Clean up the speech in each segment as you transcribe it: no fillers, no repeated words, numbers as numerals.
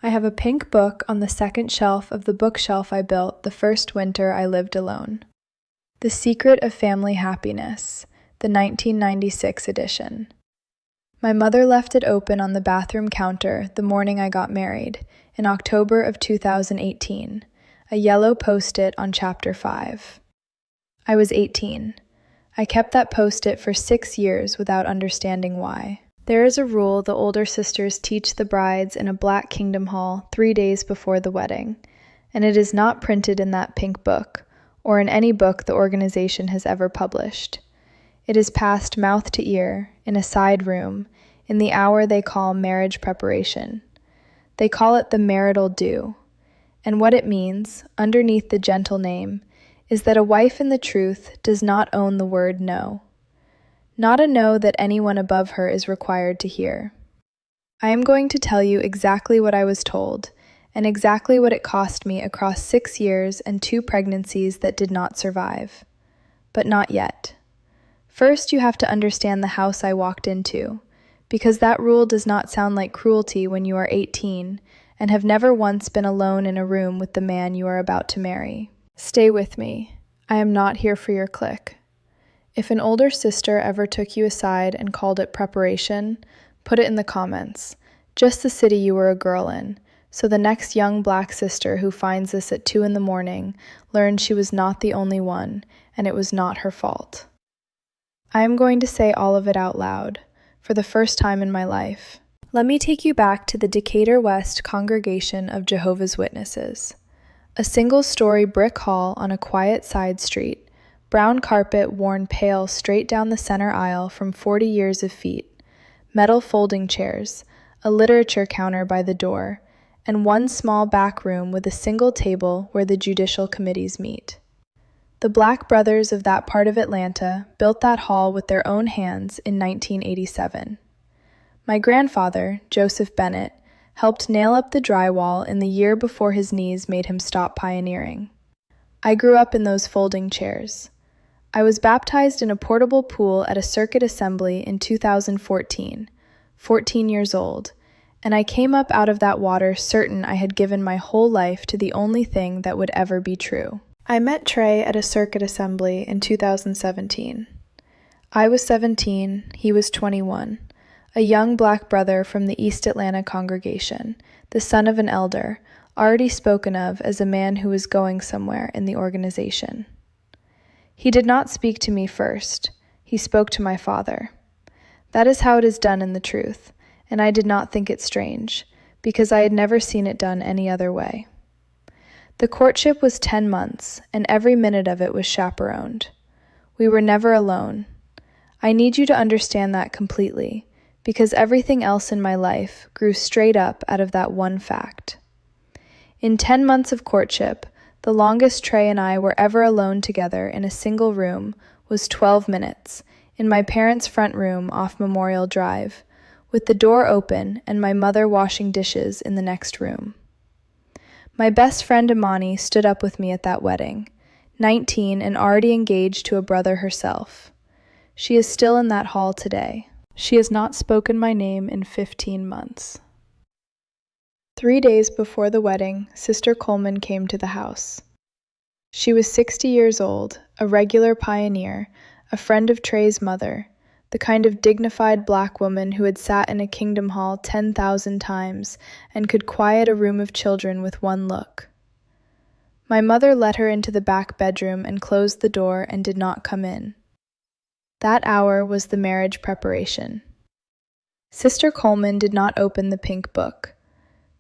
I have a pink book on the second shelf of the bookshelf I built the first winter I lived alone. The Secret of Family Happiness, the 1996 edition. My mother left it open on the bathroom counter the morning I got married, in October of 2018, a yellow post-it on Chapter 5. I was 18. I kept that post-it for 6 years without understanding why. There is a rule the older sisters teach the brides in a Black Kingdom Hall 3 days before the wedding, and it is not printed in that pink book, or in any book the organization has ever published. It is passed mouth to ear, in a side room, in the hour they call marriage preparation. They call it the marital due, and what it means, underneath the gentle name, is that a wife in the truth does not own the word no. Not a no that anyone above her is required to hear. I am going to tell you exactly what I was told, and exactly what it cost me across 6 years and 2 pregnancies that did not survive. But not yet. First, you have to understand the house I walked into, because that rule does not sound like cruelty when you are 18 and have never once been alone in a room with the man you are about to marry. Stay with me. I am not here for your clique. If an older sister ever took you aside and called it preparation, put it in the comments, just the city you were a girl in, so the next young Black sister who finds this at 2 a.m. learns she was not the only one, and it was not her fault. I am going to say all of it out loud, for the first time in my life. Let me take you back to the Decatur West Congregation of Jehovah's Witnesses. A single-story brick hall on a quiet side street, brown carpet worn pale straight down the center aisle from 40 years of feet, metal folding chairs, a literature counter by the door, and one small back room with a single table where the judicial committees meet. The Black brothers of that part of Atlanta built that hall with their own hands in 1987. My grandfather, Joseph Bennett, helped nail up the drywall in the year before his knees made him stop pioneering. I grew up in those folding chairs. I was baptized in a portable pool at a circuit assembly in 2014, 14 years old, and I came up out of that water certain I had given my whole life to the only thing that would ever be true. I met Trey at a circuit assembly in 2017. I was 17, he was 21, a young Black brother from the East Atlanta congregation, the son of an elder, already spoken of as a man who was going somewhere in the organization. He did not speak to me first. He spoke to my father. That is how it is done in the truth, and I did not think it strange, because I had never seen it done any other way. The courtship was 10 months, and every minute of it was chaperoned. We were never alone. I need you to understand that completely, because everything else in my life grew straight up out of that one fact. In 10 months of courtship, the longest Trey and I were ever alone together in a single room was 12 minutes, in my parents' front room off Memorial Drive, with the door open and my mother washing dishes in the next room. My best friend Imani stood up with me at that wedding, 19 and already engaged to a brother herself. She is still in that hall today. She has not spoken my name in 15 months. 3 days before the wedding, Sister Coleman came to the house. She was 60 years old, a regular pioneer, a friend of Trey's mother, the kind of dignified Black woman who had sat in a kingdom hall 10,000 times and could quiet a room of children with one look. My mother let her into the back bedroom and closed the door and did not come in. That hour was the marriage preparation. Sister Coleman did not open the pink book.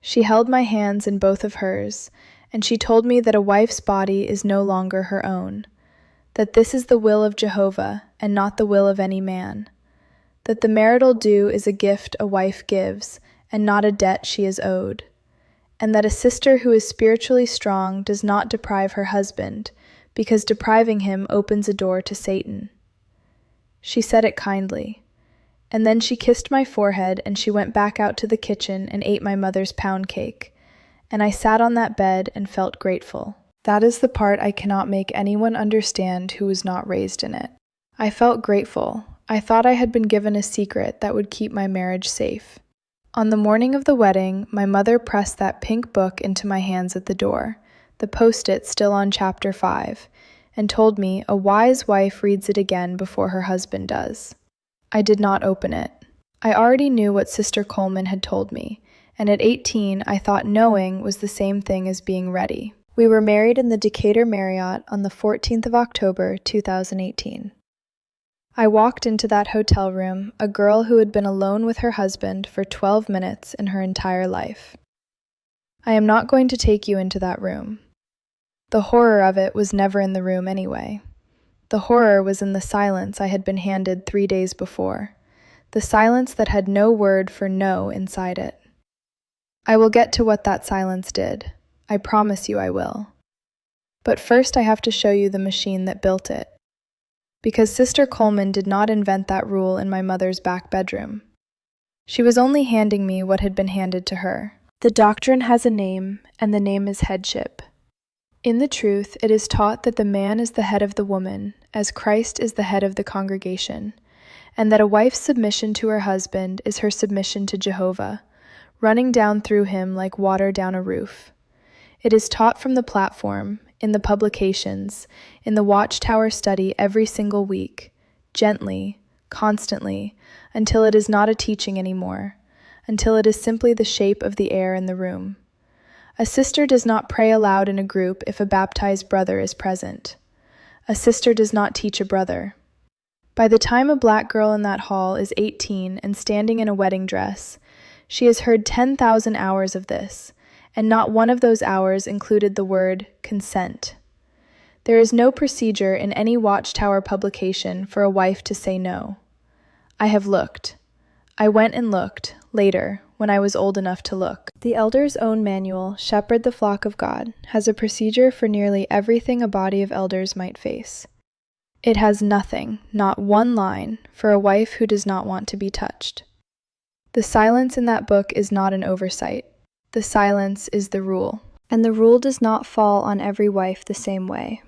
She held my hands in both of hers, and she told me that a wife's body is no longer her own, that this is the will of Jehovah and not the will of any man, that the marital due is a gift a wife gives and not a debt she is owed, and that a sister who is spiritually strong does not deprive her husband, because depriving him opens a door to Satan. She said it kindly. And then she kissed my forehead and she went back out to the kitchen and ate my mother's pound cake, and I sat on that bed and felt grateful. That is the part I cannot make anyone understand who was not raised in it. I felt grateful. I thought I had been given a secret that would keep my marriage safe. On the morning of the wedding, my mother pressed that pink book into my hands at the door, the post-it still on chapter 5, and told me a wise wife reads it again before her husband does. I did not open it. I already knew what Sister Coleman had told me, and at 18 I thought knowing was the same thing as being ready. We were married in the Decatur Marriott on the 14th of October, 2018. I walked into that hotel room, a girl who had been alone with her husband for 12 minutes in her entire life. I am not going to take you into that room. The horror of it was never in the room anyway. The horror was in the silence I had been handed 3 days before, the silence that had no word for no inside it. I will get to what that silence did. I promise you I will. But first I have to show you the machine that built it. Because Sister Coleman did not invent that rule in my mother's back bedroom. She was only handing me what had been handed to her. The doctrine has a name, and the name is headship. In the truth, it is taught that the man is the head of the woman, as Christ is the head of the congregation, and that a wife's submission to her husband is her submission to Jehovah, running down through him like water down a roof. It is taught from the platform, in the publications, in the Watchtower study every single week, gently, constantly, until it is not a teaching anymore, until it is simply the shape of the air in the room. A sister does not pray aloud in a group if a baptized brother is present. A sister does not teach a brother. By the time a black girl in that hall is 18 and standing in a wedding dress, she has heard 10,000 hours of this, and not one of those hours included the word consent. There is no procedure in any Watchtower publication for a wife to say no. I have looked. I went and looked, later, when I was old enough to look. The elder's own manual, Shepherd the Flock of God, has a procedure for nearly everything a body of elders might face. It has nothing, not one line, for a wife who does not want to be touched. The silence in that book is not an oversight. The silence is the rule, and the rule does not fall on every wife the same way.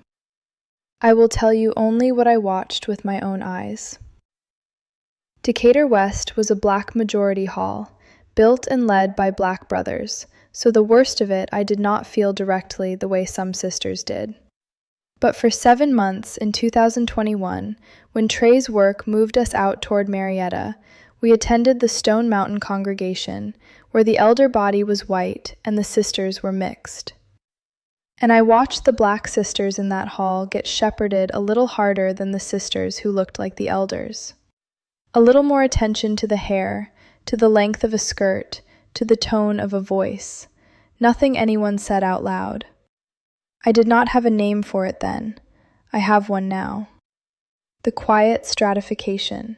I will tell you only what I watched with my own eyes. Decatur West was a black majority hall, built and led by black brothers, so the worst of it I did not feel directly the way some sisters did. But for 7 months in 2021, when Trey's work moved us out toward Marietta, we attended the Stone Mountain congregation, where the elder body was white and the sisters were mixed. And I watched the black sisters in that hall get shepherded a little harder than the sisters who looked like the elders. A little more attention to the hair, to the length of a skirt, to the tone of a voice. Nothing anyone said out loud. I did not have a name for it then. I have one now. The quiet stratification.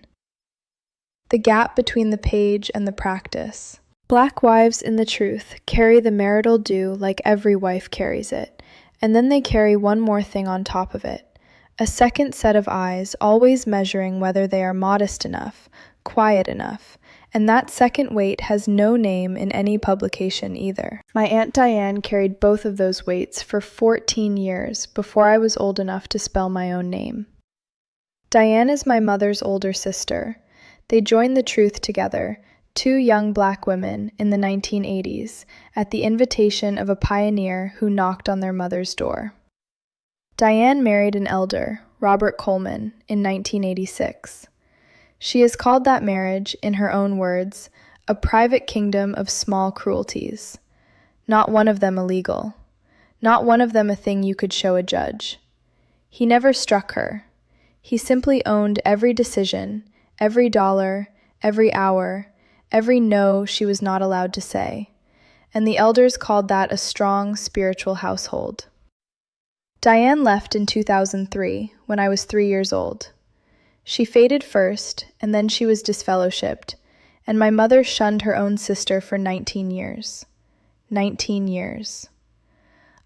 The gap between the page and the practice. Black wives in the truth carry the marital due like every wife carries it, and then they carry one more thing on top of it, a second set of eyes always measuring whether they are modest enough, quiet enough, and that second weight has no name in any publication either. My Aunt Diane carried both of those weights for 14 years before I was old enough to spell my own name. Diane is my mother's older sister. They joined the truth together, 2 young black women in the 1980s, at the invitation of a pioneer who knocked on their mother's door. Diane married an elder, Robert Coleman, in 1986. She has called that marriage, in her own words, a private kingdom of small cruelties. Not one of them illegal. Not one of them a thing you could show a judge. He never struck her. He simply owned every decision, every dollar, every hour, every no she was not allowed to say, and the elders called that a strong spiritual household. Diane left in 2003, when I was 3 years old. She faded first, and then she was disfellowshipped, and my mother shunned her own sister for 19 years. 19 years.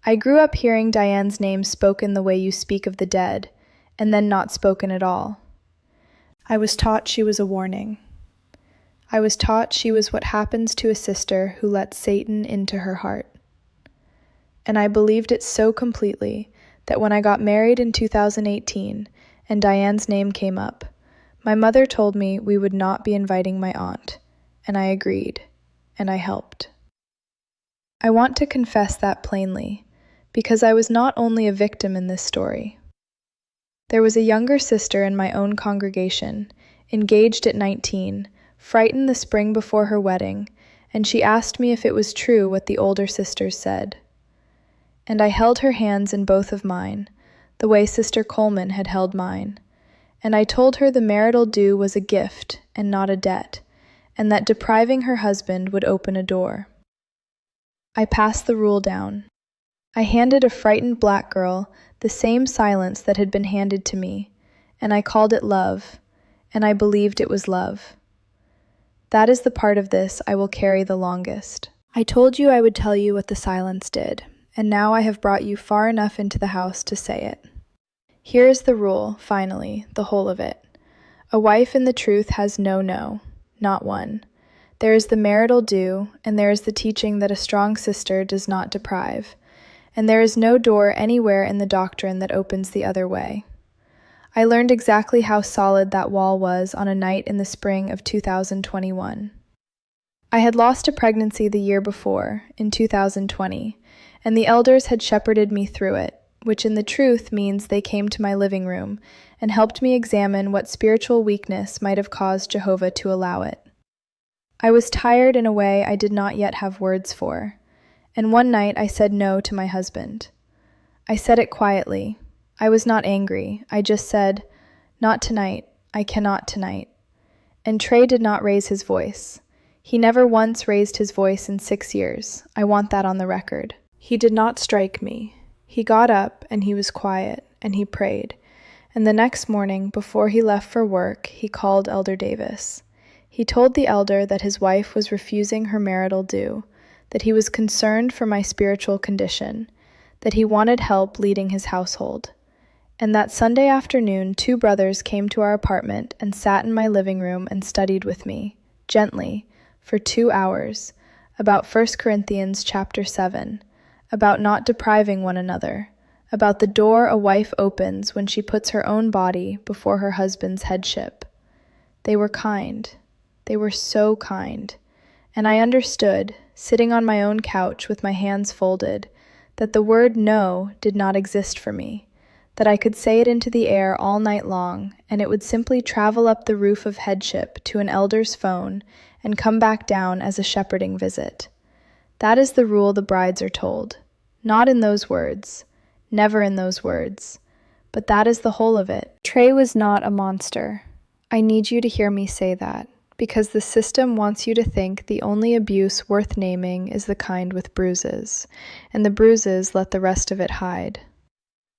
I grew up hearing Diane's name spoken the way you speak of the dead, and then not spoken at all. I was taught she was a warning. I was taught she was what happens to a sister who lets Satan into her heart. And I believed it so completely that when I got married in 2018 and Diane's name came up, my mother told me we would not be inviting my aunt, and I agreed. and I helped. I want to confess that plainly, because I was not only a victim in this story. There was a younger sister in my own congregation, engaged at 19, frightened the spring before her wedding, and she asked me if it was true what the older sisters said. And I held her hands in both of mine, the way Sister Coleman had held mine, and I told her the marital due was a gift and not a debt, and that depriving her husband would open a door. I passed the rule down. I handed a frightened black girl the same silence that had been handed to me, and I called it love, and I believed it was love. That is the part of this I will carry the longest. I told you I would tell you what the silence did, and now I have brought you far enough into the house to say it. Here is the rule, finally, the whole of it. A wife in the truth has no, not one. There is the marital due, and there is the teaching that a strong sister does not deprive, and there is no door anywhere in the doctrine that opens the other way. I learned exactly how solid that wall was on a night in the spring of 2021. I had lost a pregnancy the year before, in 2020, and the elders had shepherded me through it, which in the truth means they came to my living room and helped me examine what spiritual weakness might have caused Jehovah to allow it. I was tired in a way I did not yet have words for, and one night I said no to my husband. I said it quietly. I was not angry. I just said, "Not tonight. I cannot tonight." And Trey did not raise his voice. He never once raised his voice in 6 years. I want that on the record. He did not strike me. He got up, and he was quiet, and he prayed. And the next morning, before he left for work, he called Elder Davis. He told the elder that his wife was refusing her marital due, that he was concerned for my spiritual condition, that he wanted help leading his household. And that Sunday afternoon, 2 brothers came to our apartment and sat in my living room and studied with me, gently, for 2 hours, about 1 Corinthians chapter 7, about not depriving one another, about the door a wife opens when she puts her own body before her husband's headship. They were kind. They were so kind. And I understood, sitting on my own couch with my hands folded, that the word no did not exist for me, that I could say it into the air all night long, and it would simply travel up the roof of headship to an elder's phone and come back down as a shepherding visit. That is the rule the brides are told. Not in those words. Never in those words. But that is the whole of it. Trey was not a monster. I need you to hear me say that, because the system wants you to think the only abuse worth naming is the kind with bruises, and the bruises let the rest of it hide.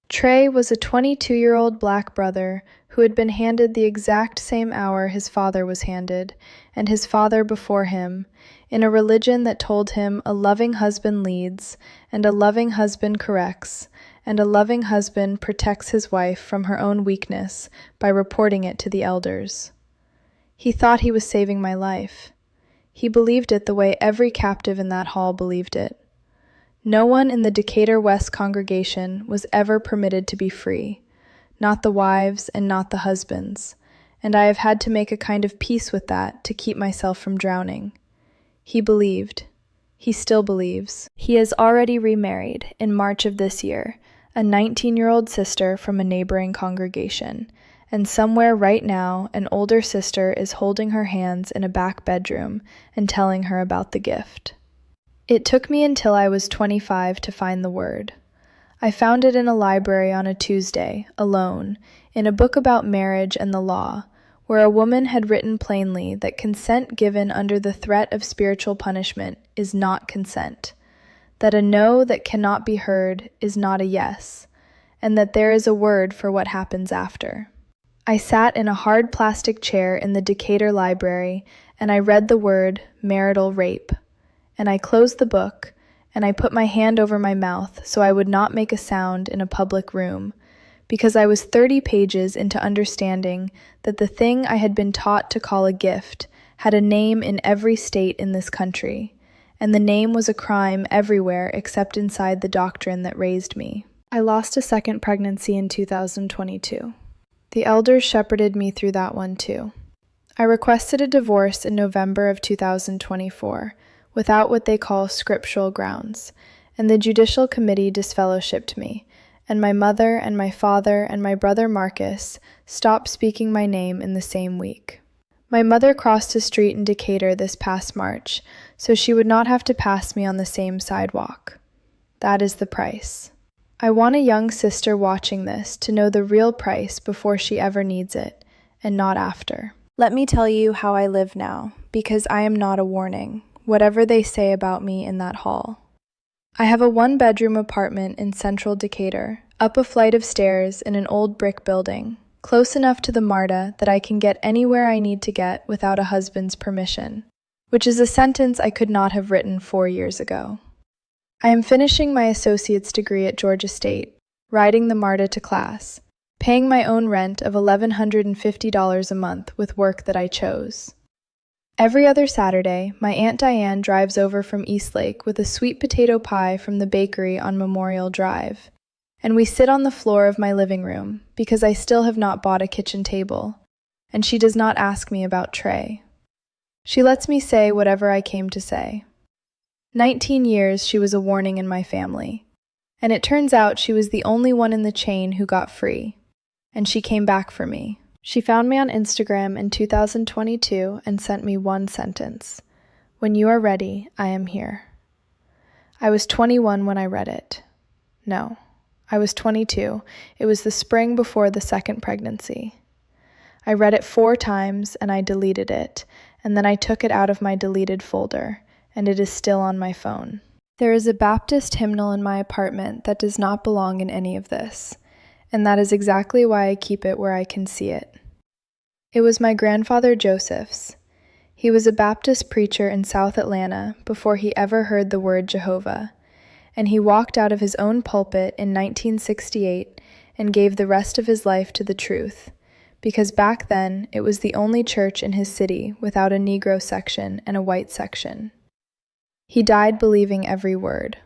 Trey was a 22-year-old black brother who had been handed the exact same hour his father was handed, and his father before him, in a religion that told him a loving husband leads, and a loving husband corrects, and a loving husband protects his wife from her own weakness by reporting it to the elders. He thought he was saving my life. He believed it the way every captive in that hall believed it. No one in the Decatur West congregation was ever permitted to be free, not the wives and not the husbands, and I have had to make a kind of peace with that to keep myself from drowning. He believed. He still believes. He has already remarried, in March of this year, a 19-year-old sister from a neighboring congregation, and somewhere right now an older sister is holding her hands in a back bedroom and telling her about the gift. It took me until I was 25 to find the word. I found it in a library on a Tuesday, alone, in a book about marriage and the law, where a woman had written plainly that consent given under the threat of spiritual punishment is not consent, that a no that cannot be heard is not a yes, and that there is a word for what happens after. I sat in a hard plastic chair in the Decatur library, and I read the word marital rape, and I closed the book, and I put my hand over my mouth so I would not make a sound in a public room, because I was 30 pages into understanding that the thing I had been taught to call a gift had a name in every state in this country, and the name was a crime everywhere except inside the doctrine that raised me. I lost a second pregnancy in 2022. The elders shepherded me through that one too. I requested a divorce in November of 2024, without what they call scriptural grounds, and the judicial committee disfellowshipped me, and my mother and my father and my brother Marcus stopped speaking my name in the same week. My mother crossed a street in Decatur this past March, so she would not have to pass me on the same sidewalk. That is the price. I want a young sister watching this to know the real price before she ever needs it, and not after. Let me tell you how I live now, because I am not a warning, whatever they say about me in that hall. I have a one-bedroom apartment in central Decatur, up a flight of stairs in an old brick building, close enough to the MARTA that I can get anywhere I need to get without a husband's permission, which is a sentence I could not have written 4 years ago. I am finishing my associate's degree at Georgia State, riding the MARTA to class, paying my own rent of $1,150 a month with work that I chose. Every other Saturday, my Aunt Diane drives over from Eastlake with a sweet potato pie from the bakery on Memorial Drive, and we sit on the floor of my living room because I still have not bought a kitchen table, and she does not ask me about Trey. She lets me say whatever I came to say. 19 years she was a warning in my family, and it turns out she was the only one in the chain who got free, and she came back for me. She found me on Instagram in 2022 and sent me one sentence: "When you are ready, I am here." I was 21 when I read it. No, I was 22. It was the spring before the second pregnancy. I read it 4 times and I deleted it, and then I took it out of my deleted folder, and it is still on my phone. There is a Baptist hymnal in my apartment that does not belong in any of this, and that is exactly why I keep it where I can see it. It was my grandfather Joseph's. He was a Baptist preacher in South Atlanta before he ever heard the word Jehovah, and he walked out of his own pulpit in 1968 and gave the rest of his life to the truth, because back then it was the only church in his city without a Negro section and a white section. He died believing every word.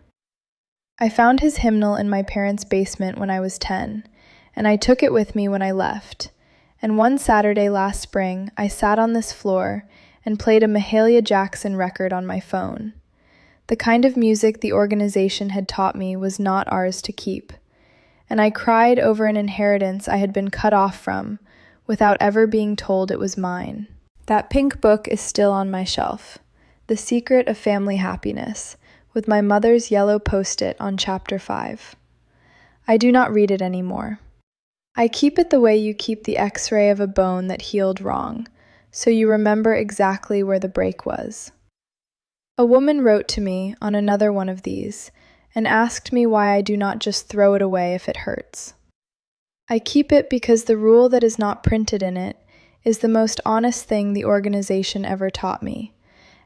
I found his hymnal in my parents' basement when I was 10, and I took it with me when I left. And one Saturday last spring, I sat on this floor and played a Mahalia Jackson record on my phone. The kind of music the organization had taught me was not ours to keep, and I cried over an inheritance I had been cut off from without ever being told it was mine. That pink book is still on my shelf, The Secret of Family Happiness, with my mother's yellow post-it on chapter 5. I do not read it anymore. I keep it the way you keep the x-ray of a bone that healed wrong, so you remember exactly where the break was. A woman wrote to me on another one of these and asked me why I do not just throw it away if it hurts. I keep it because the rule that is not printed in it is the most honest thing the organization ever taught me,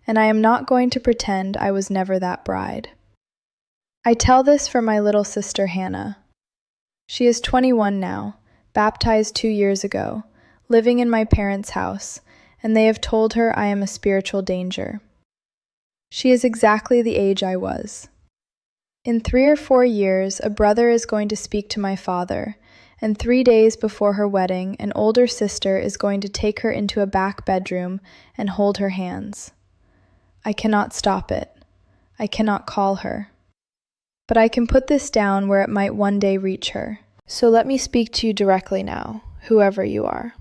and I am not going to pretend I was never that bride. I tell this for my little sister Hannah. She is 21 now, baptized 2 years ago, living in my parents' house, and they have told her I am a spiritual danger. She is exactly the age I was. In 3 or 4 years, a brother is going to speak to my father, and 3 days before her wedding, an older sister is going to take her into a back bedroom and hold her hands. I cannot stop it. I cannot call her. But I can put this down where it might one day reach her. So let me speak to you directly now, whoever you are.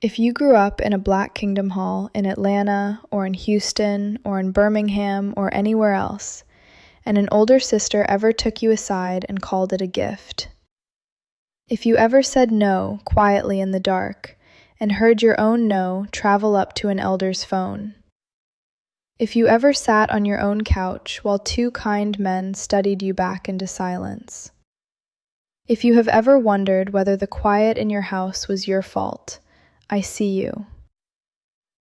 If you grew up in a Black Kingdom Hall in Atlanta, or in Houston, or in Birmingham, or anywhere else, and an older sister ever took you aside and called it a gift. If you ever said no quietly in the dark, and heard your own no travel up to an elder's phone. If you ever sat on your own couch while 2 kind men studied you back into silence. If you have ever wondered whether the quiet in your house was your fault, I see you.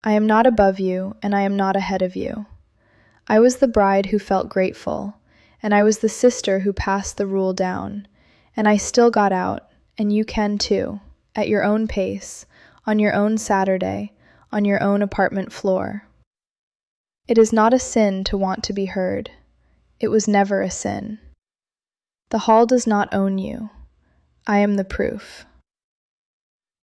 I am not above you, and I am not ahead of you. I was the bride who felt grateful, and I was the sister who passed the rule down, and I still got out, and you can too, at your own pace, on your own Saturday, on your own apartment floor. It is not a sin to want to be heard. It was never a sin. The hall does not own you. I am the proof.